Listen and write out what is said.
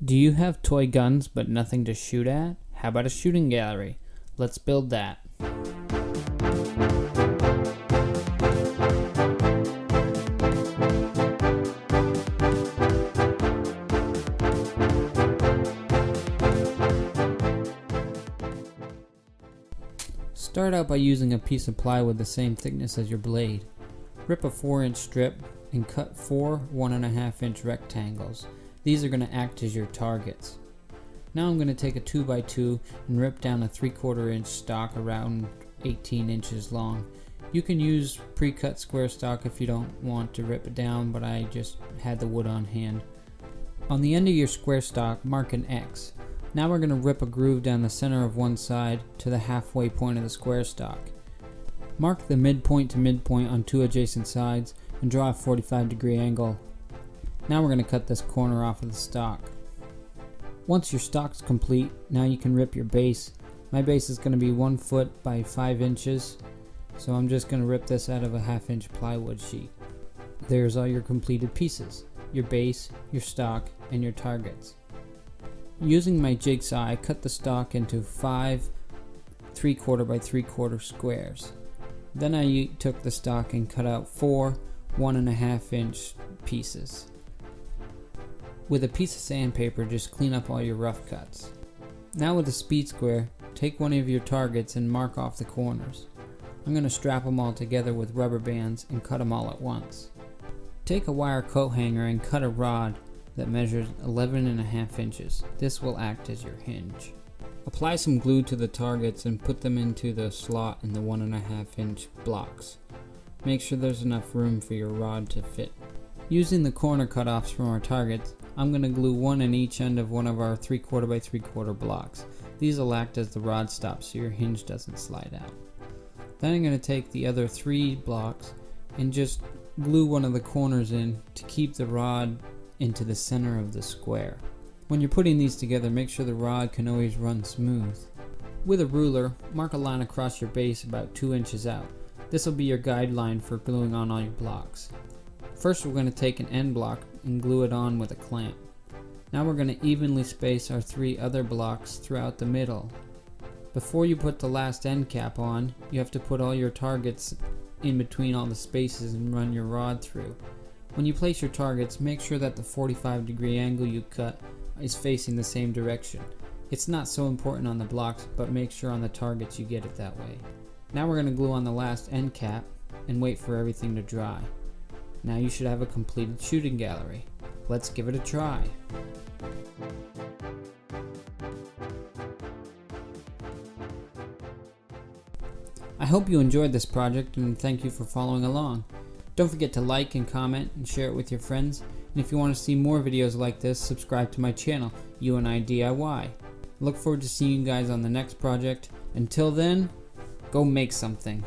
Do you have toy guns but nothing to shoot at? How about a shooting gallery? Let's build that. Start out by using a piece of plywood the same thickness as your blade. Rip a 4-inch strip and cut 4 1.5-inch rectangles. These are going to act as your targets. Now I'm going to take a 2x2 and rip down a 3/4 inch stock around 18 inches long. You can use pre-cut square stock if you don't want to rip it down, but I just had the wood on hand. On the end of your square stock, mark an X. Now we're going to rip a groove down the center of one side to the halfway point of the square stock. Mark the midpoint to midpoint on 2 adjacent sides and draw a 45-degree angle. Now we're going to cut this corner off of the stock. Once your stock's complete, now you can rip your base. My base is going to be 1 foot by 5 inches, so I'm just going to rip this out of a 1/2-inch plywood sheet. There's all your completed pieces: your base, your stock, and your targets. Using my jigsaw, I cut the stock into 5 3/4 by 3/4 squares. Then I took the stock and cut out 4 1.5-inch pieces. With a piece of sandpaper, just clean up all your rough cuts. Now with a speed square, take one of your targets and mark off the corners. I'm going to strap them all together with rubber bands and cut them all at once. Take a wire coat hanger and cut a rod that measures 11.5 inches. This will act as your hinge. Apply some glue to the targets and put them into the slot in the 1.5-inch blocks. Make sure there's enough room for your rod to fit. Using the corner cutoffs from our targets, I'm going to glue one in each end of one of our 3/4 by 3/4 blocks. These will act as the rod stop so your hinge doesn't slide out. Then I'm going to take the other 3 blocks and just glue one of the corners in to keep the rod into the center of the square. When you're putting these together, make sure the rod can always run smooth. With a ruler, mark a line across your base about 2 inches out. This will be your guideline for gluing on all your blocks. First, we're going to take an end block and glue it on with a clamp. Now we're going to evenly space our 3 other blocks throughout the middle. Before you put the last end cap on, you have to put all your targets in between all the spaces and run your rod through. When you place your targets, make sure that the 45-degree angle you cut is facing the same direction. It's not so important on the blocks, but make sure on the targets you get it that way. Now we're going to glue on the last end cap and wait for everything to dry. Now you should have a completed shooting gallery. Let's give it a try. I hope you enjoyed this project and thank you for following along. Don't forget to like and comment and share it with your friends. And if you want to see more videos like this, subscribe to my channel, UNI DIY. Look forward to seeing you guys on the next project. Until then, go make something.